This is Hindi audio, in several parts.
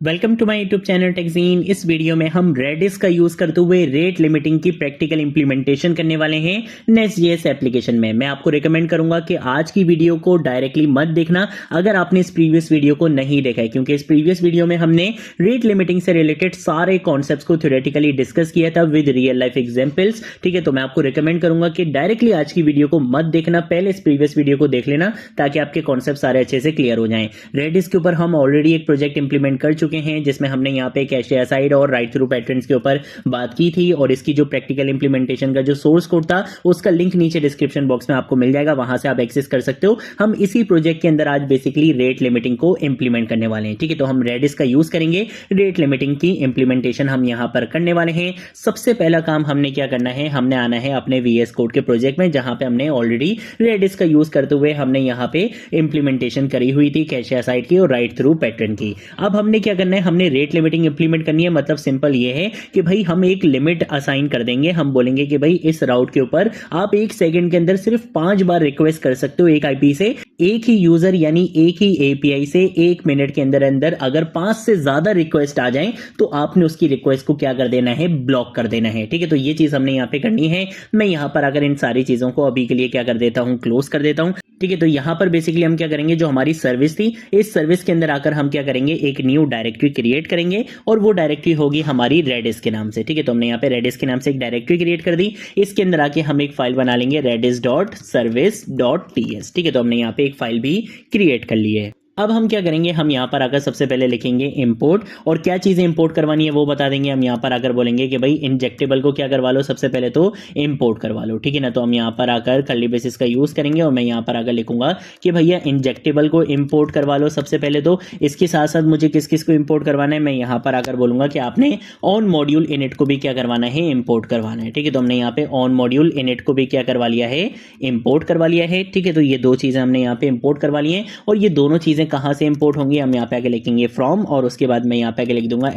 Welcome to my YouTube channel टेक्जीन। इस वीडियो में हम रेडिस का यूज करते हुए रेट लिमिटिंग की प्रैक्टिकल इंप्लीमेंटेशन करने वाले हैं नेस्ट.जेएस एप्लीकेशन में। मैं आपको रिकमेंड करूंगा कि आज की वीडियो को डायरेक्टली मत देखना अगर आपने इस प्रीवियस वीडियो को नहीं देखा है, क्योंकि इस प्रीवियस वीडियो में हमने रेट लिमिटिंग से रिलेटेड सारे कॉन्सेप्ट्स को थ्योरेटिकली डिस्कस किया था विद रियल लाइफ एग्जांपल्स। ठीक है, तो मैं आपको रिकमेंड करूंगा कि डायरेक्टली आज की वीडियो को मत देखना, पहले इस प्रीवियस वीडियो को देख लेना ताकि आपके कॉन्सेप्ट सारे अच्छे से क्लियर हो जाएं। रेडिस के ऊपर हम ऑलरेडी एक प्रोजेक्ट इंप्लीमेंट कर चुके हैं जिसमें हमने यहाँ पे कैशे असाइड और राइट थ्रू पैटर्न्स के ऊपर बात की थी, और इसकी जो प्रैक्टिकल इंप्लीमेंटेशन का जो सोर्स कोड था उसका लिंक नीचे डिस्क्रिप्शन बॉक्स में आपको मिल जाएगा, वहां से आप एक्सेस कर सकते हो। हम इसी प्रोजेक्ट के अंदर आज बेसिकली रेट लिमिटिंग को इंप्लीमेंट करने वाले हैं। ठीक है, तो हम रेडिस का यूज करेंगे, रेट लिमिटिंग की इंप्लीमेंटेशन हम यहां पर करने वाले हैं। सबसे पहला काम हमने क्या करना है, हमने आना है अपने वीएस कोड के प्रोजेक्ट में जहां पे हमने ऑलरेडी रेडिस का यूज करते हुए हमने यहां पे इंप्लीमेंटेशन करी हुई थी कैशे असाइड की और राइट थ्रू पैटर्न की। अब हमने क्या करना है, हमने रेट लिमिटिंग इंप्लीमेंट करनी है। मतलब सिंपल ये है कि भाई हम एक लिमिट असाइन कर देंगे। हम बोलेंगे कि भाई इस राउट के ऊपर आप एक सेकंड के अंदर सिर्फ 5 बार रिक्वेस्ट कर सकते हो एक आईपी से। एक ही यूजर यानी एक ही एपीआई से 1 मिनट के अंदर अंदर अगर 5 से ज्यादा रिक्वेस्ट आ जाएं तो आपने उसकी रिक्वेस्ट को क्या कर देना है, ब्लॉक कर देना है। ठीक है, तो ये चीज हमने यहां पे करनी है। मैं यहां पर अगर इन सारी चीजों को अभी के लिए क्या कर देता हूं, क्लोज कर देता हूं। ठीक है, तो यहां पर बेसिकली हम क्या करेंगे, जो हमारी सर्विस थी इस सर्विस के अंदर आकर हम क्या करेंगे, एक न्यू डायरेक्टरी क्रिएट करेंगे और वो डायरेक्टरी होगी हमारी रेडिस के नाम से। ठीक है, तो हमने यहाँ पे रेडिस के नाम से एक डायरेक्टरी क्रिएट कर दी। इसके अंदर आके हम एक फाइल बना लेंगे redis.service.ts। ठीक है, तो हमने यहाँ पे एक फाइल भी क्रिएट कर ली है। अब हम क्या करेंगे, हम यहां पर आकर सबसे पहले लिखेंगे इंपोर्ट, और क्या चीजें इंपोर्ट करवानी है वो बता देंगे। हम यहां पर आकर बोलेंगे कि भाई इंजेक्टेबल को क्या करवा लो, सबसे पहले तो इंपोर्ट करवा लो। ठीक है ना, तो हम यहां पर आकर कर्ली ब्रेसेस का यूज करेंगे और मैं यहां पर आकर लिखूंगा कि भैया इंजेक्टेबल को इंपोर्ट करवा लो सबसे पहले तो। इसके साथ साथ मुझे किस किस को इंपोर्ट करवाना है, मैं यहां पर आकर बोलूंगा कि आपने ऑन मॉड्यूल इनिट को भी क्या करवाना है, इंपोर्ट करवाना है। ठीक है, तो हमने यहाँ पे ऑन मॉड्यूल इनिट को भी क्या करवा लिया है, इंपोर्ट करवा लिया है। ठीक है, तो ये दो चीजें हमने यहाँ पे इंपोर्ट करवा ली है, और ये दोनों चीजें कहां से इंपोर्ट होंगी, हम यहाँ पे आके लिखेंगे फ्रॉम, और उसके बाद मैं यहाँ पे आके लिख दूंगा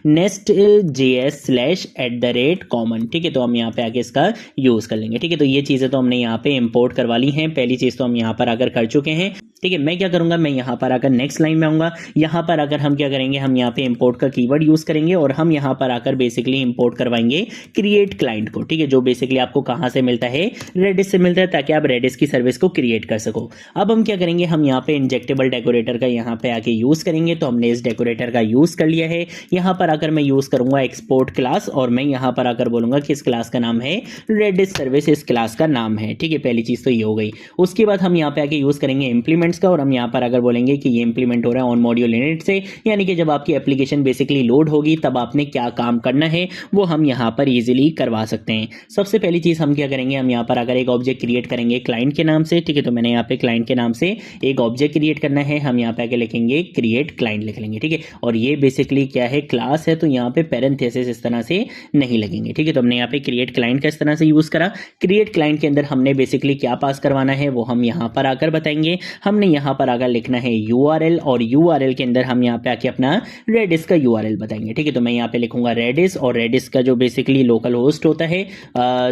@nest.js/@common। ठीक है, तो हम यहाँ पे आके इसका यूज कर लेंगे। ठीक है, तो ये चीजें तो हमने यहाँ पे इंपोर्ट करवा ली हैं। पहली चीज तो हम यहाँ पर आकर कर चुके हैं। ठीक है, मैं क्या करूंगा, मैं यहां पर आकर नेक्स्ट लाइन में आऊंगा। यहां पर आकर हम क्या करेंगे, हम यहां पे इंपोर्ट का कीवर्ड यूज करेंगे और हम यहां पर आकर बेसिकली इंपोर्ट करवाएंगे क्रिएट क्लाइंट को। ठीक है, जो बेसिकली आपको कहां से मिलता है, रेडिस से मिलता है, ताकि आप रेडिस की सर्विस को क्रिएट कर सको। अब हम क्या करेंगे, हम यहां पे इंजेक्टेबल डेकोरेटर का यहां पे आके यूज करेंगे। तो हमने इस डेकोरेटर का यूज कर लिया है। यहां पर आकर मैं यूज करूंगा एक्सपोर्ट क्लास, और मैं यहां पर आकर बोलूंगा कि इस क्लास का नाम है रेडिस सर्विस, इस क्लास का नाम है। ठीक है, पहली चीज तो ये हो गई। उसके बाद हम यहां पे आके यूज करेंगे इंप्लीमेंट्स का, और हम यहां पर अगर बोलेंगे कि ये इंप्लीमेंट हो रहा है ऑन मॉड्यूल इनिट से, यानी कि जब आपकी एप्लीकेशन बेसिकली लोड होगी तब आपने क्या काम करना है वो हम यहां पर इजीली करवा सकते हैं। सबसे पहली चीज हम क्या करेंगे, हम यहां पर अगर एक ऑब्जेक्ट क्रिएट करेंगे क्लाइंट के नाम से। ठीक है, तो मैंने यहां पे क्लाइंट के नाम से एक ऑब्जेक्ट क्रिएट करना है। हम यहां पे आके लिखेंगे क्रिएट क्लाइंट लिख लेंगे। ठीक है, और ये बेसिकली क्या है, क्लास है, तो यहां पे पैरेंथेसिस इस तरह से नहीं लगेंगे। ठीक है, तो हमने यहां पे क्रिएट क्लाइंट का इस तरह से यूज करा। क्रिएट क्लाइंट के अंदर हमने बेसिकली क्या पास करवाना है वो हम यहां पर आकर बताएंगे। हमने यहां पर आकर लिखना है URL, और URL के अंदर हम यहाँ पे आके अपना रेडिस का URL बताएंगे। ठीक है, तो मैं यहाँ पे लिखूंगा रेडिस, और रेडिस का जो बेसिकली लोकल होस्ट होता है,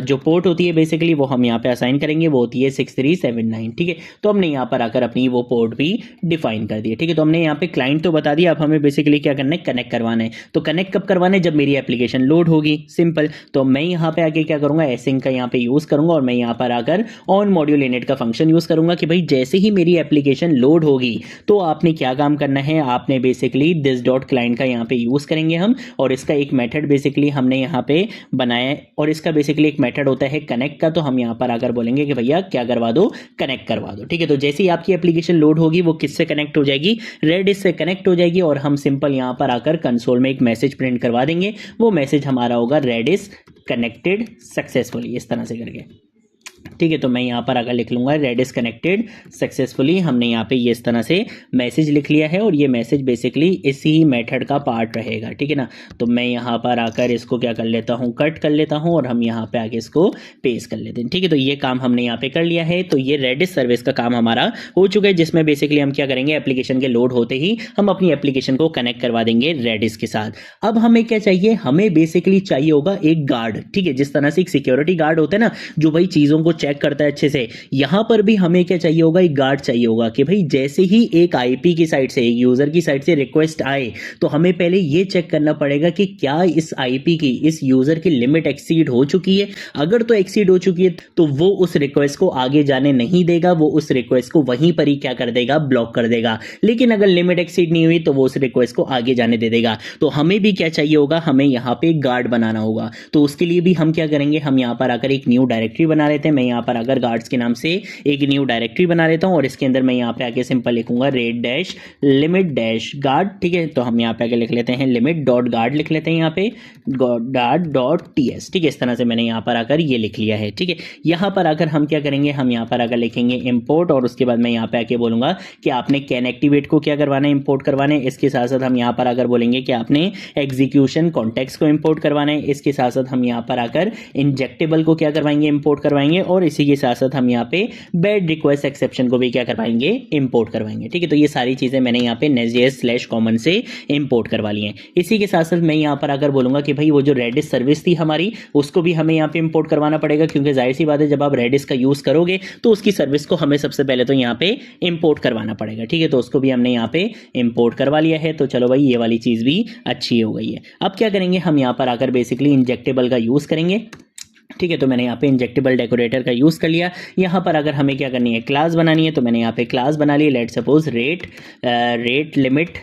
जो पोर्ट होती है बेसिकली वो हम यहाँ पे असाइन करेंगे, वो होती है 6379। ठीक है, तो हमने यहाँ पर आकर अपनी वो पोर्ट भी डिफाइन कर दिया। ठीक है, तो हमने यहाँ पे क्लाइंट तो बता दिया, अब हमें बेसिकली क्या करना है, कनेक्ट करवाना है। तो कनेक्ट कब करवाना है, जब मेरी एप्लीकेशन लोड होगी, सिंपल। तो मैं यहाँ पे आके क्या करूंगा, एसिंक का यहाँ पे यूज करूंगा, और मैं यहाँ पर आकर ऑन मॉड्यूल इनिट का फंक्शन यूज करूंगा कि भाई जैसे ही मेरी एप्लीकेशन लोड होगी तो आपने क्या काम करना है, आपने बेसिकली दिस डॉट क्लाइंट का यहाँ पे यूज करेंगे हम, और इसका एक मेथड बेसिकली हमने यहाँ पे बनाया है, और इसका बेसिकली एक मेथड होता है कनेक्ट का। तो हम यहाँ पर आकर बोलेंगे कि भैया क्या करवा दो, कनेक्ट करवा दो। ठीक है, तो जैसे ही आपकी एप्लीकेशन लोड होगी वो किससे कनेक्ट हो जाएगी, रेडिस से कनेक्ट हो जाएगी, और हम सिंपल यहाँ पर आकर कंसोल में एक मैसेज प्रिंट करवा देंगे। वो मैसेज हमारा होगा रेडिस कनेक्टेड सक्सेसफुली, इस तरह से करके। ठीक है, तो मैं यहाँ पर अगर लिख लूंगा रेडिस कनेक्टेड सक्सेसफुली। हमने यहाँ पे ये इस तरह से मैसेज लिख लिया है, और ये मैसेज बेसिकली इसी मेथड का पार्ट रहेगा। ठीक है ना, तो मैं यहाँ पर आकर इसको क्या कर लेता हूँ, कट कर लेता हूँ, और हम यहाँ पे आके इसको पेस्ट कर लेते हैं। ठीक है, तो ये काम हमने यहाँ पे कर लिया है। तो ये रेडिस सर्विस का काम हमारा हो चुका है, जिसमें बेसिकली हम क्या करेंगे, एप्लीकेशन के लोड होते ही हम अपनी एप्लीकेशन को कनेक्ट करवा देंगे रेडिस के साथ। अब हमें क्या चाहिए, हमें बेसिकली चाहिए होगा एक गार्ड। ठीक है, जिस तरह से एक सिक्योरिटी गार्ड होता है ना, जो भाई चीजों को चेक करता है अच्छे से। यहाँ पर भी हमें क्या चाहिए होगा, एक गार्ड चाहिए होगा कि भाई जैसे ही एक आईपी की साइड से, एक यूजर की साइड से रिक्वेस्ट आए तो हमें पहले ये चेक करना पड़ेगा कि क्या इस आईपी की, इस यूजर की लिमिट एक्सीड हो चुकी है। अगर तो एक्सीड हो चुकी है तो वो उस रिक्वेस्ट को आगे जाने नहीं देगा, वो उस रिक्वेस्ट को वहीं पर ही क्या कर देगा, ब्लॉक कर देगा। लेकिन अगर लिमिट एक्सीड नहीं हुई तो वो उस रिक्वेस्ट को आगे जाने दे देगा। तो हमें भी क्या चाहिए होगा, हमें यहाँ पे एक गार्ड बनाना होगा। तो उसके लिए भी हम क्या करेंगे, हम यहाँ पर आकर एक न्यू डायरेक्टरी बना लेते हैं। मैं यहाँ पर आकर गार्ड्स के नाम से एक न्यू डायरेक्टरी बना लेता हूँ और इसके अंदर मैं यहाँ पे आके सिंपल लिखूंगा red dash limit dash guard. ठीक है, तो हम यहाँ पे आके लिख लेते हैं लिमिट डॉट गार्ड लिख लेते हैं यहाँ पे गार्ड डॉट टीएस। ठीक है, इस तरह से मैंने यहाँ पर आकर ये लिख लिया है। ठीक है, यहाँ पर आकर हम क्या करेंगे, हम यहाँ पर आकर लिखेंगे इंपोर्ट और उसके बाद मैं यहाँ पे आके बोलूंगा कि आपने कैन एक्टिवेट को क्या करवाना है, इंपोर्ट करवाना है। इसके साथ साथ हम यहाँ पर आकर बोलेंगे कि आपने एग्जीक्यूशन कॉन्टेक्स्ट को इंपोर्ट करवाना है। इसके साथ साथ हम यहाँ पर आकर इंजेक्टेबल को क्या करवाएंगे, इंपोर्ट करवाएंगे। और इसी के साथ साथ हम यहाँ पे बैड रिक्वेस्ट एक्सेप्शन को भी क्या करवाएंगे, इंपोर्ट करवाएंगे। ठीक है, तो ये सारी चीजें मैंने यहाँ पे nest.js/common से इंपोर्ट करवा ली हैं। इसी के साथ साथ मैं यहाँ पर आकर बोलूंगा कि भाई वो जो रेडिस सर्विस थी हमारी, उसको भी हमें यहाँ पे इंपोर्ट करवाना पड़ेगा, क्योंकि जाहिर सी बात है जब आप रेडिस का यूज करोगे तो उसकी सर्विस को हमें सबसे पहले तो यहाँ पे इंपोर्ट करवाना पड़ेगा। ठीक है, तो उसको भी हमने यहाँ पे इंपोर्ट करवा लिया है। तो चलो भाई ये वाली चीज भी अच्छी हो गई है। अब क्या करेंगे, हम यहाँ पर आकर बेसिकली इंजेक्टेबल का यूज करेंगे। ठीक है, तो मैंने यहाँ पे इंजेक्टेबल डेकोरेटर का यूज़ कर लिया। यहाँ पर अगर हमें क्या करनी है, क्लास बनानी है, तो मैंने यहाँ पे क्लास बना ली। Let suppose rate limit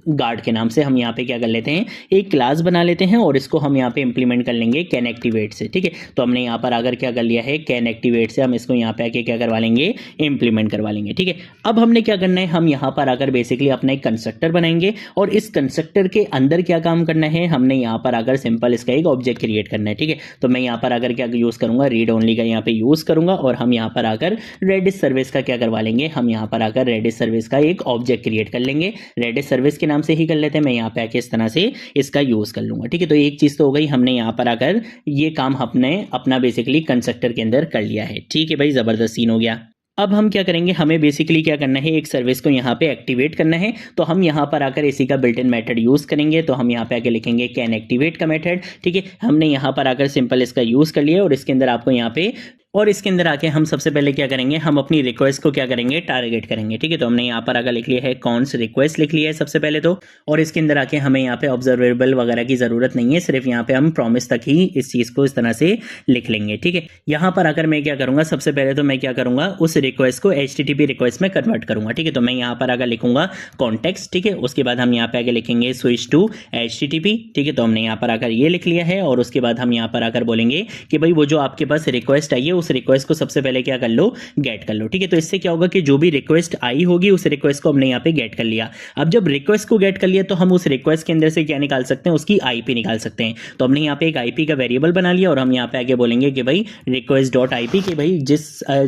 guard के नाम से हम यहाँ पे क्या कर लेते हैं, एक क्लास बना लेते हैं और इसको हम यहाँ पे इंप्लीमेंट कर लेंगे कैन एक्टिवेट से। ठीक है, तो हमने यहाँ पर अगर क्या कर लिया है, कैन एक्टिवेट से हम इसको यहाँ पे आके क्या करवा लेंगे, इंप्लीमेंट करवा लेंगे। ठीक है, अब हमने क्या करना है, हम यहाँ पर आकर बेसिकली अपना एक कंस्ट्रक्टर बनाएंगे और इस कंस्ट्रक्टर के अंदर क्या काम करना है, हमने यहाँ पर आकर सिंपल इसका एक ऑब्जेक्ट क्रिएट करना है। ठीक है, तो मैं यहाँ पर आकर क्या यूज़ करूंगा, रीड ओनली का यहाँ पे यूज़ करूंगा और हम यहाँ पर आकर रेडिस सर्विस का क्या करवा लेंगे, हम यहाँ पर आकर रेडिस सर्विस का एक ऑब्जेक्ट क्रिएट कर लेंगे। रेडिस सर्विस के नाम से ही कर लेते हैं। मैं यहाँ पे आके इस तरह से इसका यूज कर लूंगा। ठीक है, तो एक चीज तो हो गई, हमने यहाँ पर आकर ये काम हमने अपना बेसिकली कंस्ट्रक्टर के अंदर कर लिया है। ठीक है भाई, जबरदस्त सीन हो गया। अब हम क्या करेंगे, हमें बेसिकली क्या करना है, एक सर्विस को यहाँ पे एक्टिवेट करना है। तो हम यहाँ पर आकर इसी का बिल्ट इन मेथड यूज करेंगे। तो हम यहाँ पे आकर लिखेंगे कैन एक्टिवेट का मेथड। ठीक है, हमने यहाँ पर आकर सिंपल इसका यूज कर लिया और इसके अंदर आपको यहाँ पे और इसके अंदर आके हम सबसे पहले क्या करेंगे, हम अपनी रिक्वेस्ट को क्या करेंगे, टारगेट करेंगे। ठीक है, तो हमने यहाँ पर आकर लिख लिया है कॉन्स रिक्वेस्ट लिख लिया है सबसे पहले तो, और इसके अंदर आके हमें यहाँ पे ऑब्जर्वेबल वगैरह की जरूरत नहीं है, सिर्फ यहाँ पे हम प्रॉमिस तक ही इस चीज को इस तरह से लिख लेंगे। ठीक है, यहाँ पर आकर मैं क्या करूंगा, सबसे पहले तो मैं क्या करूंगा, उस रिक्वेस्ट को HTTP रिक्वेस्ट में कन्वर्ट करूंगा। ठीक है, तो मैं यहाँ पर आकर लिखूंगा कॉन्टेक्स्ट। ठीक है, उसके बाद हम यहाँ पे आगे लिखेंगे स्विच टू HTTP। ठीक है, तो हमने यहाँ पर आकर ये लिख लिया है और उसके बाद हम यहाँ पर आकर बोलेंगे कि भाई वो जो आपके पास रिक्वेस्ट आई है उस रिक्वेस्ट को सबसे पहले क्या कर लो, गेट कर लो। ठीक है, तो इससे क्या होगा कि जो भी रिक्वेस्ट आई होगी उस रिक्वेस्ट को हमने यहाँ पे गेट कर लिया। अब जब रिक्वेस्ट को गेट कर लिया तो हम उस रिक्वेस्ट के अंदर से क्या निकाल सकते हैं, उसकी आईपी निकाल सकते हैं। तो हमने यहाँ पे एक आईपी का वेरिएबल बना लिया और हम यहाँ पे आगे बोलेंगे कि भाई रिक्वेस्ट डॉट आईपी कि भाई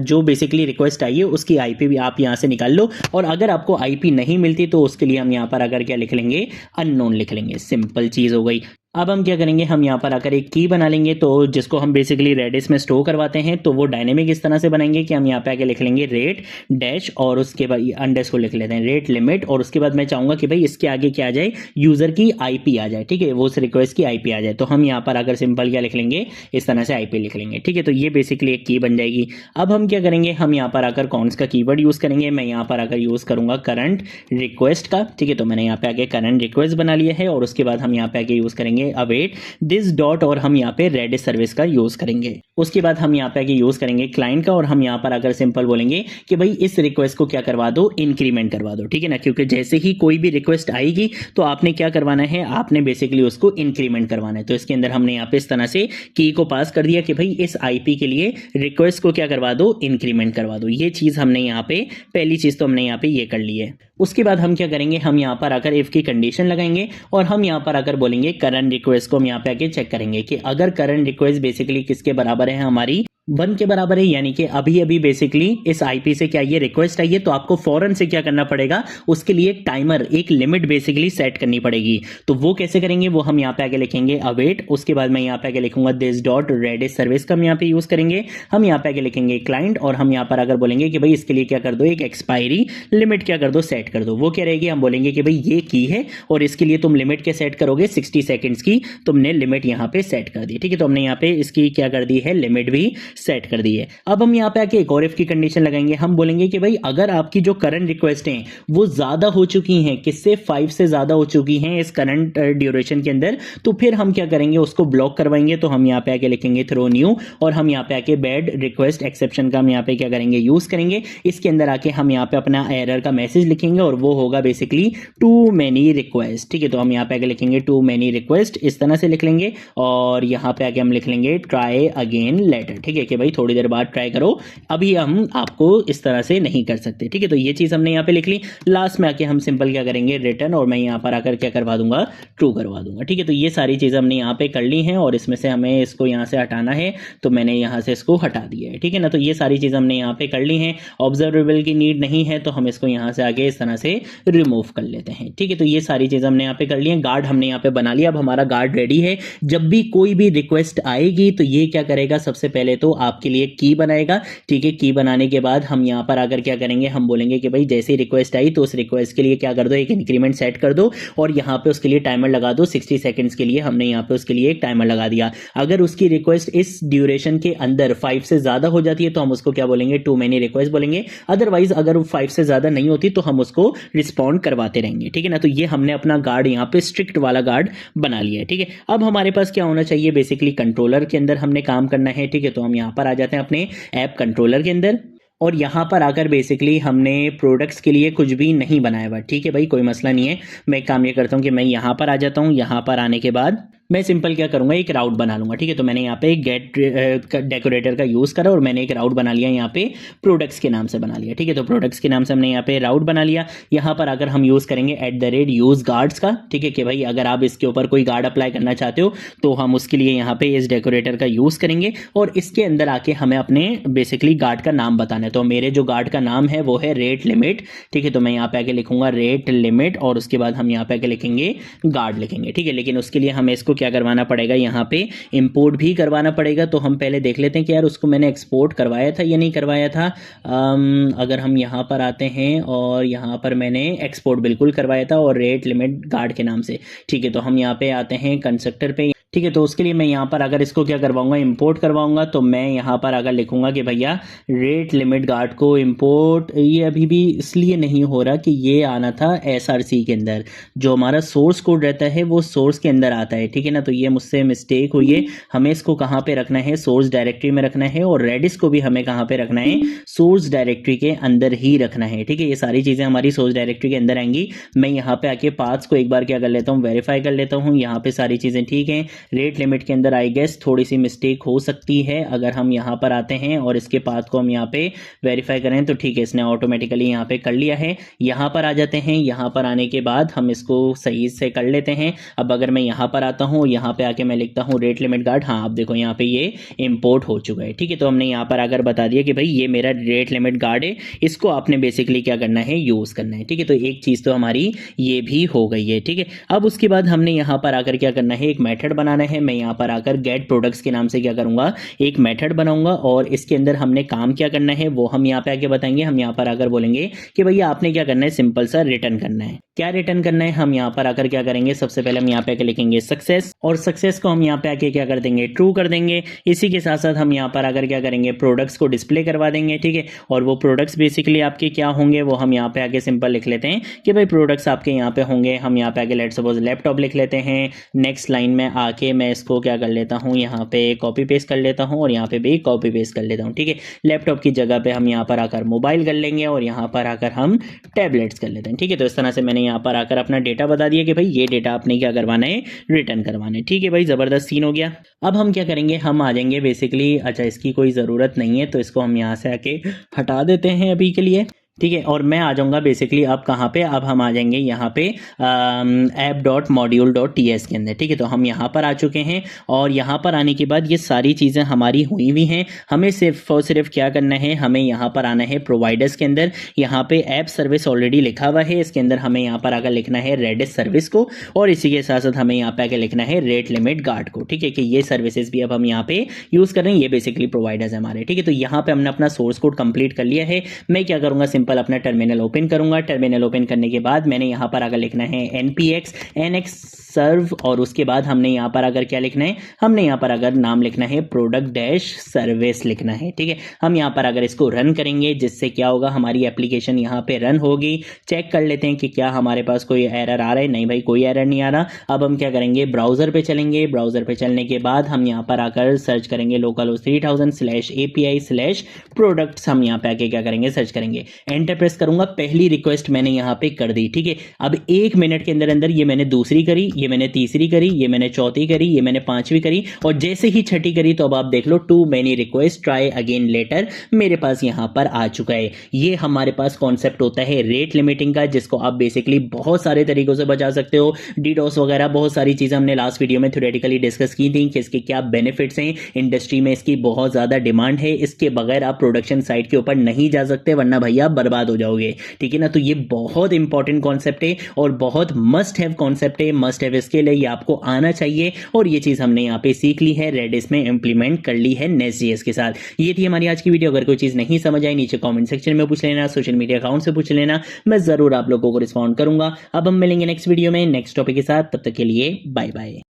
जो बेसिकली रिक्वेस्ट आई है उसकी आईपी भी आप यहाँ से निकाल लो। और अगर आपको आईपी नहीं मिलती तो उसके लिए हम यहाँ पर अगर क्या लिख लेंगे, अननोन लिख लेंगे। सिंपल चीज हो गई। अब हम क्या करेंगे, हम यहाँ पर आकर एक की बना लेंगे। तो जिसको हम बेसिकली रेडिस में स्टोर करवाते हैं, तो वो डायनेमिक इस तरह से बनाएंगे कि हम यहाँ पे आके लिख लेंगे रेट डैश और उसके बाद अंडरस्कोर को लिख लेते हैं रेट लिमिट। और उसके बाद मैं चाहूंगा कि भाई इसके आगे क्या आ जाए, यूजर की आईपी आ जाए। ठीक है, वो उस रिक्वेस्ट की आईपी आ जाए। तो हम यहाँ पर आकर सिंपल क्या लिख लेंगे, इस तरह से आईपी लिख लेंगे। ठीक है, तो ये बेसिकली एक की बन जाएगी। अब हम क्या करेंगे, हम यहाँ पर आकर कॉन्स का कीवर्ड यूज करेंगे। मैं यहाँ पर आकर यूज करूंगा करंट रिक्वेस्ट का। ठीक है, तो मैंने यहाँ पे आगे करंट रिक्वेस्ट बना लिया है और उसके बाद हम यहाँ पे आगे यूज करेंगे अवेट दिस डॉट और हम यहाँ पे रेडिस सर्विस का यूज करेंगे। उसके बाद हम यहाँ पे आगे यूज करेंगे क्लाइंट का और हम यहाँ पर अगर सिंपल बोलेंगे कि भाई इस रिक्वेस्ट को क्या करवा दो, इंक्रीमेंट करवा दो। ठीक है ना, क्योंकि जैसे ही कोई भी रिक्वेस्ट आएगी तो आपने क्या करवाना है, आपने बेसिकली उसको इंक्रीमेंट करवाना है। तो इसके अंदर हमने यहाँ पे इस तरह से की को पास कर दिया कि भाई इस आईपी के लिए रिक्वेस्ट को क्या करवा दो, इंक्रीमेंट करवा दो। ये चीज हमने यहाँ पे पहली चीज तो हमने यहाँ पे ये कर ली है। उसके बाद हम क्या करेंगे, हम यहाँ पर आकर इफ की कंडीशन लगाएंगे और हम यहाँ पर आकर बोलेंगे करंट रिक्वेस्ट को हम यहाँ पे आके चेक करेंगे कि अगर करंट रिक्वेस्ट बेसिकली किसके बराबर है, हमारी 1 के बराबर है, यानी कि अभी अभी बेसिकली इस आईपी से क्या ये रिक्वेस्ट आई है, तो आपको फौरन से क्या करना पड़ेगा, उसके लिए एक टाइमर, एक लिमिट बेसिकली सेट करनी पड़ेगी। तो वो कैसे करेंगे, वो हम यहाँ पे आगे लिखेंगे अवेट। उसके बाद मैं यहाँ पे आगे लिखूंगा दिस डॉट रेडिस सर्विस का हम यहाँ पे यूज करेंगे। हम यहाँ पे आगे लिखेंगे क्लाइंट और हम यहाँ पर अगर बोलेंगे कि भाई इसके लिए क्या कर दो, एक एक्सपायरी लिमिट क्या कर दो, सेट कर दो। वो क्या रहेगी, हम बोलेंगे कि भाई ये की है और इसके लिए तुम लिमिट क्या सेट करोगे, 60 सेकेंड्स की तुमने लिमिट यहाँ पे सेट कर दी। ठीक है, तो हमने यहाँ पे इसकी क्या कर दी है, लिमिट भी सेट कर दी है। अब हम यहाँ पे आके एक और इफ की कंडीशन लगाएंगे, हम बोलेंगे कि भाई अगर आपकी जो करंट रिक्वेस्ट है वो ज्यादा हो चुकी हैं, किससे 5 से ज्यादा हो चुकी हैं इस करंट ड्यूरेशन के अंदर, तो फिर हम क्या करेंगे, उसको ब्लॉक करवाएंगे। तो हम यहाँ पे आके लिखेंगे थ्रो न्यू, और हम यहाँ पे आके बैड रिक्वेस्ट एक्सेप्शन का हम यहाँ पे क्या करेंगे, यूज करेंगे। इसके अंदर आके हम यहाँ पे अपना एरर का मैसेज लिखेंगे और वो होगा बेसिकली टू मैनी रिक्वेस्ट। ठीक है, तो हम यहाँ पे आके लिखेंगे टू मैनी रिक्वेस्ट, इस तरह से लिख लेंगे। और यहाँ पे आके हम लिख लेंगे ट्राई अगेन लेटर। ठीक है, कि भाई थोड़ी देर बाद ट्राई करो, अभी हम आपको इस तरह से नहीं कर सकते। ठीक है, तो ये चीज हमने यहाँ पे लिख ली। लास्ट में आके हम सिंपल क्या करेंगे, रिटर्न, और मैं यहाँ पर आकर क्या करवा दूंगा, ट्रू करवा दूंगा। ठीक है, तो ये सारी चीजें हमने यहाँ पे कर ली हैं, और इसमें से हमें इसको यहाँ से हटाना है, तो मैंने यहाँ से इसको हटा दिया है। ठीक है ना, तो ये सारी चीजें हमने यहाँ पे कर ली हैं। ऑब्जर्वेबल की नीड नहीं है, तो हम इसको यहाँ से आगे इस तरह से रिमूव कर लेते हैं। ठीक है, तो ये सारी चीजें हमने यहाँ पे कर ली हैं। गार्ड हमने यहाँ पे बना लिया, अब हमारा गार्ड रेडी है। जब भी कोई भी रिक्वेस्ट आएगी तो ये क्या करेगा, सबसे पहले तो आपके लिए की बनाएगा। ठीक है, की बनाने के बाद हम यहाँ पर आकर क्या करेंगे, हम बोलेंगे कि भाई जैसे रिक्वेस्ट आई तो उस रिक्वेस्ट के लिए क्या कर दो, एक इंक्रीमेंट सेट कर दो, और यहाँ पे उसके लिए टाइमर लगा दो 60 सेकंड्स के लिए। हमने यहाँ पे उसके लिए एक टाइमर लगा दिया। अगर उसकी रिक्वेस्ट इस ड्यूरेशन के अंदर 5 से ज्यादा हो जाती है तो हम उसको क्या बोलेंगे, टू मैनी रिक्वेस्ट बोलेंगे। अदरवाइज अगर वो 5 से ज्यादा नहीं होती तो हम उसको रिस्पॉन्ड करवाते रहेंगे। ठीक है ना, तो ये हमने अपना गार्ड यहाँ पे स्ट्रिक्ट वाला गार्ड बना लिया है। ठीक है, अब हमारे पास क्या होना चाहिए, बेसिकली कंट्रोलर के अंदर हमने काम करना है। ठीक है, तो हम यहाँ पर आ जाते हैं अपने ऐप कंट्रोलर के अंदर, और यहाँ पर आकर बेसिकली हमने प्रोडक्ट्स के लिए कुछ भी नहीं बनाया हुआ। ठीक है भाई, कोई मसला नहीं है। मैं एक काम ये करता हूँ कि मैं यहाँ पर आ जाता हूँ। यहाँ पर आने के बाद मैं सिंपल क्या करूंगा, एक राउट बना लूंगा। ठीक है, तो मैंने यहाँ पे गेट डेकोरेटर का यूज करा और मैंने एक राउट बना लिया, यहाँ पे प्रोडक्ट्स के नाम से बना लिया। ठीक है, तो प्रोडक्ट्स के नाम से हमने यहाँ पे राउट बना लिया। यहाँ पर अगर हम यूज करेंगे @use गार्ड्स का। ठीक है, कि भाई अगर आप इसके ऊपर कोई गार्ड अप्लाई करना चाहते हो तो हम उसके लिए यहाँ पे इस डेकोरेटर का यूज करेंगे, और इसके अंदर आके हमें अपने बेसिकली गार्ड का नाम बताना है। तो मेरे जो गार्ड का नाम है वो है रेट लिमिट। ठीक है, तो मैं यहाँ पे आके लिखूंगा रेट लिमिट, और उसके बाद हम यहाँ पे आके लिखेंगे गार्ड लिखेंगे। ठीक है, लेकिन उसके लिए हमें इसको क्या करवाना पड़ेगा, यहाँ पे इंपोर्ट भी करवाना पड़ेगा। तो हम पहले देख लेते हैं कि यार उसको मैंने एक्सपोर्ट करवाया था या नहीं करवाया था। अगर हम यहाँ पर आते हैं और यहाँ पर मैंने एक्सपोर्ट बिल्कुल करवाया था, और रेट लिमिट गार्ड के नाम से। ठीक है, तो हम यहाँ पे आते हैं कंस्ट्रक्टर पे। ठीक है, तो उसके लिए मैं यहाँ पर अगर इसको क्या करवाऊंगा, इंपोर्ट करवाऊंगा। तो मैं यहाँ पर अगर लिखूंगा कि भैया रेट लिमिट गार्ड को इंपोर्ट, ये अभी भी इसलिए नहीं हो रहा कि ये आना था SRC के अंदर, जो हमारा सोर्स कोड रहता है वो सोर्स के अंदर आता है। ठीक है ना, तो ये मुझसे मिस्टेक हुई है। हमें इसको कहाँ पे रखना है, सोर्स डायरेक्टरी में रखना है, और रेडिस को भी हमें कहाँ पे रखना है, सोर्स डायरेक्टरी के अंदर ही रखना है। ठीक है, ये सारी चीजें हमारी सोर्स डायरेक्टरी के अंदर आएंगी। मैं यहाँ पे आके पाथ्स को एक बार क्या कर लेता हूँ, वेरीफाई कर लेता हूँ। यहाँ पे सारी चीजें ठीक है। रेट लिमिट के अंदर आई गेस थोड़ी सी मिस्टेक हो सकती है। अगर हम यहाँ पर आते हैं और इसके पाथ को हम यहाँ पे वेरीफाई करें तो ठीक है, इसने ऑटोमेटिकली यहाँ पे कर लिया है। यहाँ पर आ जाते हैं, यहाँ पर आने के बाद हम इसको सही से कर लेते हैं। अब अगर मैं यहाँ पर आता हूँ, यहाँ पे आके मैं लिखता हूँ रेट लिमिट गार्ड। हाँ, आप देखो यहाँ पे ये इंपोर्ट हो चुका है। ठीक है, तो हमने यहाँ पर आकर बता दिया कि भाई ये मेरा रेट लिमिट गार्ड है, इसको आपने बेसिकली क्या करना है, यूज करना है। ठीक है, तो एक चीज तो हमारी ये भी हो गई है। ठीक है, अब उसके बाद हमने यहाँ पर आकर क्या करना है, एक मेथड बनाना है। मैं यहाँ पर आकर गेट प्रोडक्ट्स के नाम से क्या करूंगा, एक मेथड बनाऊंगा, और इसके अंदर हमने काम क्या करना है वो हम यहाँ पे आके बताएंगे। हम यहाँ पर आकर बोलेंगे कि भैया आपने क्या करना है, सिंपल सा रिटर्न करना है। क्या रिटर्न करना है, हम यहाँ पर आकर क्या करेंगे, सबसे पहले हम यहाँ पे आके लिखेंगे सक्सेस, और सक्सेस को हम यहाँ पे आके क्या कर देंगे, ट्रू कर देंगे। इसी के साथ साथ हम यहाँ पर आकर क्या करेंगे, प्रोडक्ट्स को डिस्प्ले करवा देंगे। ठीक है, और वो प्रोडक्ट्स बेसिकली आपके क्या होंगे वो हम यहाँ पे आके सिंपल लिख लेते हैं कि भाई प्रोडक्ट्स आपके यहाँ पे होंगे। हम यहाँ पे आके लेट्स सपोज लैपटॉप लिख लेते हैं। नेक्स्ट लाइन में आके मैं इसको क्या कर लेता हूँ, यहाँ पे कॉपी पेस्ट कर लेता हूँ, और यहाँ पे भी कॉपी पेस्ट कर लेता हूँ। ठीक है, लैपटॉप की जगह पे हम यहाँ पर आकर मोबाइल कर लेंगे, और यहाँ पर आकर हम टैबलेट्स कर लेते हैं। ठीक है, तो इस तरह से मैंने यहाँ पर आकर अपना डेटा बता दिया कि भाई ये डेटा आपने क्या करवाना है, रिटर्न करवाना है। ठीक है भाई, जबरदस्त सीन हो गया। अब हम क्या करेंगे, हम आ जाएंगे बेसिकली, अच्छा इसकी कोई ज़रूरत नहीं है तो इसको हम यहाँ से आके हटा देते हैं अभी के लिए। ठीक है, और मैं आ जाऊंगा बेसिकली अब कहाँ पे, अब हम आ जाएंगे यहाँ पे app.module.ts के अंदर। ठीक है, तो हम यहाँ पर आ चुके हैं, और यहाँ पर आने के बाद ये सारी चीज़ें हमारी हुई हुई हैं। हमें सिर्फ और सिर्फ क्या करना है, हमें यहाँ पर आना है प्रोवाइडर्स के अंदर। यहाँ पे ऐप सर्विस ऑलरेडी लिखा हुआ है, इसके अंदर हमें यहाँ पर आकर लिखना है रेडिस सर्विस को, और इसी के साथ साथ हमें यहाँ पे आकर लिखना है रेट लिमिट गार्ड को। ठीक है, कि ये सर्विसेज भी अब हम यहाँ पे यूज़ कर रहे हैं, ये बेसिकली प्रोवाइडर्स है हमारे। ठीक है, तो यहाँ पे हमने अपना सोर्स कोड कंप्लीट कर लिया है। मैं क्या करूँगा, सिंपल सिंपल अपना टर्मिनल ओपन करूंगा। टर्मिनल ओपन करने के बाद मैंने यहाँ पर अगर लिखना है npx सर्व और उसके बाद हमने यहाँ पर अगर क्या लिखना है, हमने यहाँ पर अगर नाम लिखना है प्रोडक्ट डैश सर्विस लिखना है। ठीक है, हम यहाँ पर अगर इसको रन करेंगे जिससे क्या होगा, हमारी एप्लीकेशन यहाँ पे रन होगी। चेक कर लेते हैं कि क्या हमारे पास कोई एरर आ रहा है। नहीं भाई, कोई एरर नहीं आ रहा। अब हम क्या करेंगे, ब्राउजर पे चलेंगे। ब्राउजर पे चलने के बाद हम यहाँ पर आकर सर्च करेंगे localhost 3000/API/products। हम यहाँ पे आके क्या करेंगे, सर्च करेंगे। एंटर प्रेस करूंगा। पहली रिक्वेस्ट मैंने यहाँ पे कर दी। ठीक है, अब 1 मिनट के अंदर अंदर ये मैंने दूसरी करी, ये मैंने तीसरी करी, ये मैंने चौथी करी, ये मैंने पांचवी करी और जैसे ही छठी करी तो अब आप देख लो too many request try again later मेरे पास यहां पर आ चुका है। ये हमारे पास कॉन्सेप्ट होता है रेट लिमिटिंग का, जिसको आप बेसिकली बहुत सारे तरीकों से बचा सकते हो। डीडोस वगैरह बहुत सारी चीजें हमने लास्ट वीडियो में थ्योरेटिकली डिस्कस की थी कि इसके क्या बेनिफिट्स हैं। इंडस्ट्री में इसकी बहुत ज्यादा डिमांड है। इसके बगैर आप प्रोडक्शन साइट के ऊपर नहीं जा सकते, वरना भैया बर्बाद हो जाओगे। ठीक है ना, तो ये बहुत इंपॉर्टेंट कॉन्सेप्ट है और बहुत मस्ट हैव कॉन्सेप्ट है। मस्ट हैव इसके लिए ये आपको आना चाहिए और ये चीज हमने यहाँ पे सीख ली है, रेडिस में इंप्लीमेंट कर ली है नेस्ट.js के साथ। ये थी हमारी आज की वीडियो। अगर कोई चीज नहीं समझ आई नीचे कमेंट सेक्शन में पूछ लेना, सोशल मीडिया अकाउंट से पूछ लेना, मैं जरूर आप लोगों को रिस्पॉन्ड करूंगा। अब हम मिलेंगे नेक्स्ट वीडियो में नेक्स्ट टॉपिक के साथ। तब तक के लिए बाय बाय।